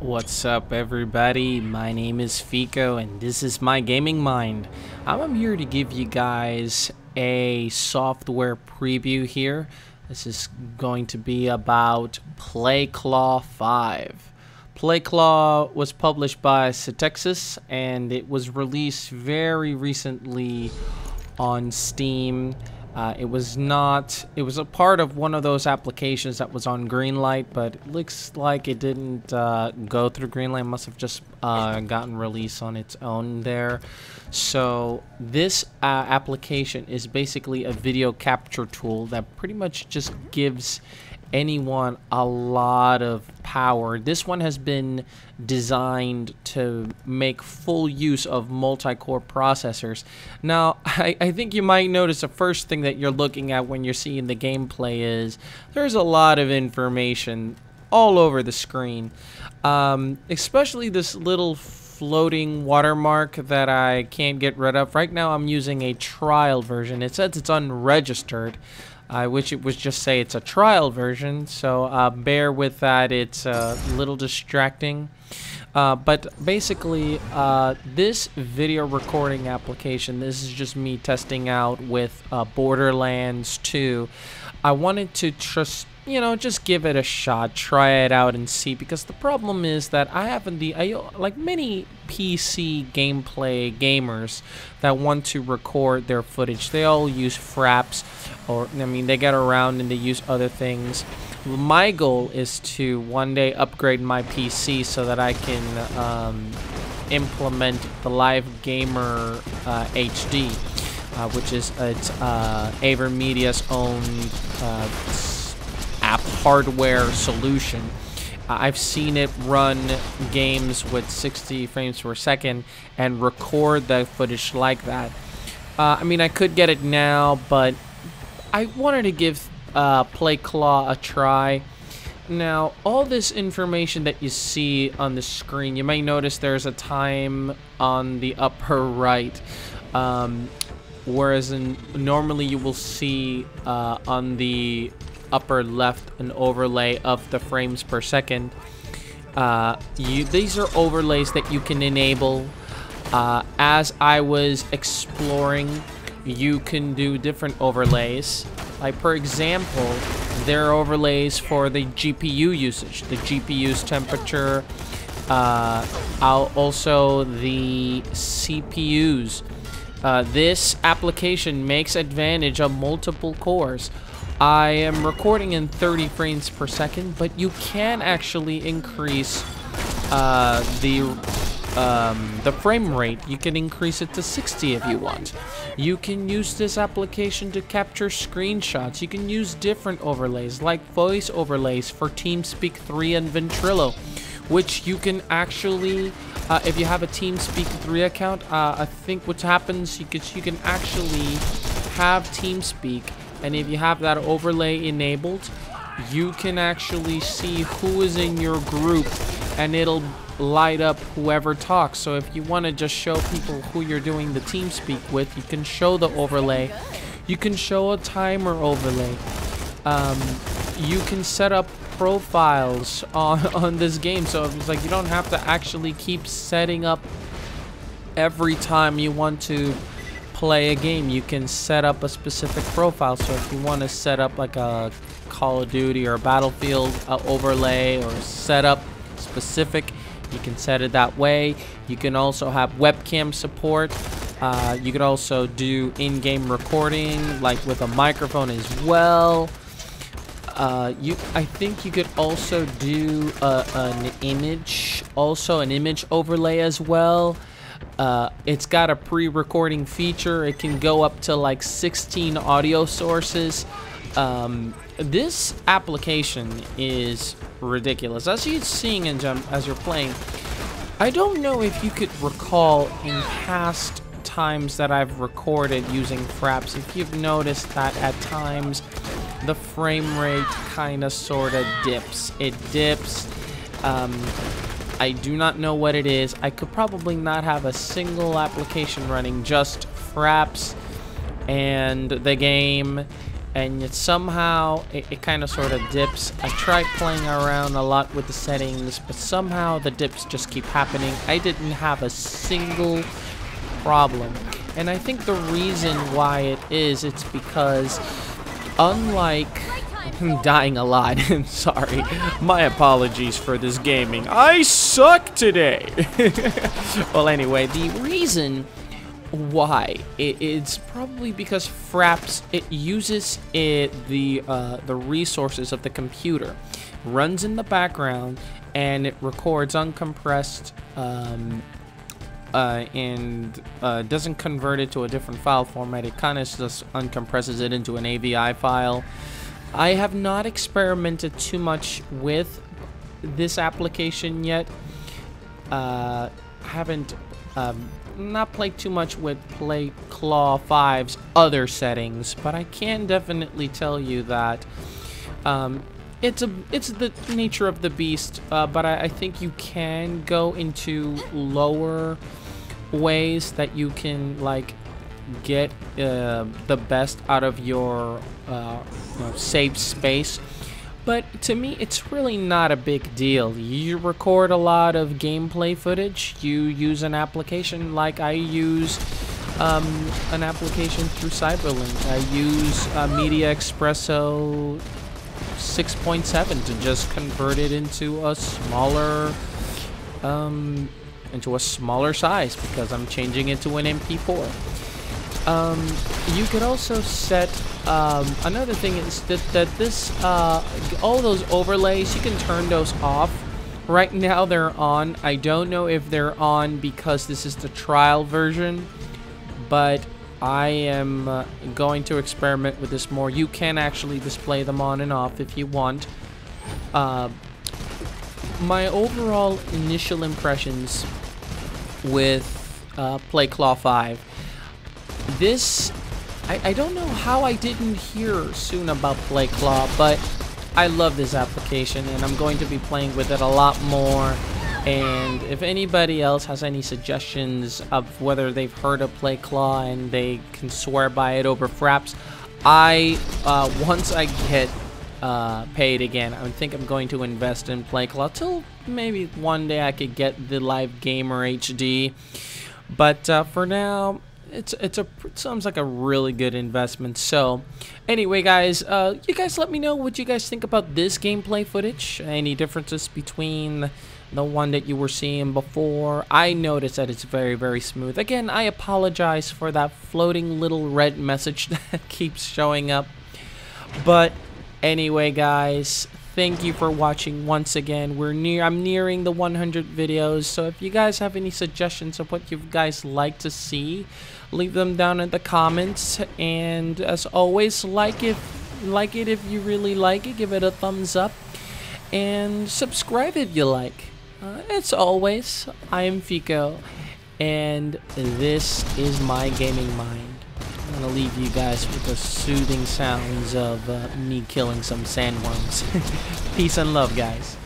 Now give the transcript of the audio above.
What's up, everybody? My name is Fico and this is my gaming mind. I'm here to give you guys a software preview here. This is going to be about PlayClaw 5. PlayClaw was published by Texas and it was released very recently on Steam. It was a part of one of those applications that was on Greenlight, but it looks like it didn't go through Greenlight. It must have just gotten released on its own there. So this application is basically a video capture tool that pretty much just gives anyone a lot of power. This one has been designed to make full use of multi-core processors. Now, I think you might notice the first thing that you're looking at when you're seeing the gameplay is there's a lot of information all over the screen, especially this little floating watermark that I can't get rid of. Right now I'm using a trial version. It says it's unregistered. I wish it would just say it's a trial version, so bear with that. It's a little distracting. But basically, this video recording application, this is just me testing out with Borderlands 2. I wanted to just give it a shot, try it out and see, because the problem is that like many PC gameplay gamers that want to record their footage, they all use FRAPS, or they get around and they use other things. My goal is to one day upgrade my PC so that I can implement the Live Gamer HD, which is AverMedia's own app hardware solution. I've seen it run games with 60 frames per second and record the footage like that. I could get it now, but I wanted to give PlayClaw a try. Now, all this information that you see on the screen, you may notice there's a time on the upper right, whereas normally you will see on the upper left an overlay of the frames per second. These are overlays that you can enable. As I was exploring, you can do different overlays. Like, for example, there are overlays for the GPU usage, the GPU's temperature, also the CPUs. This application makes advantage of multiple cores. I am recording in 30 frames per second, but you can actually increase the frame rate. You can increase it to 60 if you want. You can use this application to capture screenshots. You can use different overlays, like voice overlays for TeamSpeak 3 and Ventrilo, which you can actually, if you have a TeamSpeak 3 account, I think what happens, you can actually have TeamSpeak, and if you have that overlay enabled, you can actually see who is in your group, and it'll light up whoever talks. So if you want to just show people who you're doing the TeamSpeak with, you can show the overlay. You can show a timer overlay. You can set up profiles on this game, so it's like you don't have to actually keep setting up every time you want to play a game. You can set up a specific profile. So if you want to set up like a Call of Duty or Battlefield overlay, or set up specific, you can set it that way. You can also have webcam support. You could also do in-game recording, like with a microphone as well. I think you could also do an image overlay as well. It's got a pre-recording feature. It can go up to like 16 audio sources. This application is ridiculous. As you're seeing as you're playing, I don't know if you could recall in past times that I've recorded using FRAPS, if you've noticed that at times the frame rate kind of sort of dips. It dips. I do not know what it is. I could probably not have a single application running, just FRAPS and the game, and yet somehow it kind of sort of dips. I tried playing around a lot with the settings, but somehow the dips just keep happening. I didn't have a single problem, and I think the reason why it's because unlike I'm dying a lot. I'm sorry. My apologies for this gaming. I suck today. Well, anyway, the reason why it's probably because FRAPS uses the resources of the computer, runs in the background, and it records uncompressed and doesn't convert it to a different file format. It kind of just uncompresses it into an AVI file. I have not experimented too much with this application yet. Haven't not played too much with PlayClaw 5's other settings, but I can definitely tell you that it's the nature of the beast. But I think you can go into lower ways that you can like get the best out of your save space. But to me, it's really not a big deal. You record a lot of gameplay footage. You use an application like I use an application through Cyberlink. I use Media Expresso 6.7 to just convert it into a smaller size because I'm changing it to an MP4. You could also set another thing is that this all those overlays, you can turn those off. Right now they're on. I don't know if they're on because this is the trial version, but I am going to experiment with this more. You can actually display them on and off if you want. My overall initial impressions with PlayClaw 5. This, I don't know how I didn't hear soon about PlayClaw, but I love this application and I'm going to be playing with it a lot more. And if anybody else has any suggestions of whether they've heard of PlayClaw and they can swear by it over FRAPS, once I get paid again, I think I'm going to invest in PlayClaw till maybe one day I could get the Live Gamer HD. But for now, it sounds like a really good investment. So anyway, guys, you guys let me know what you guys think about this gameplay footage. Any differences between the one that you were seeing before? I noticed that it's very, very smooth. Again, I apologize for that floating little red message that keeps showing up. But anyway, guys, thank you for watching once again. I'm nearing the 100 videos, so if you guys have any suggestions of what you guys like to see, leave them down in the comments. And as always, like it if you really like it, give it a thumbs up, and subscribe if you like. As always, I am Fico, and this is my gaming mind. I'm gonna leave you guys with the soothing sounds of me killing some sandworms. Peace and love, guys.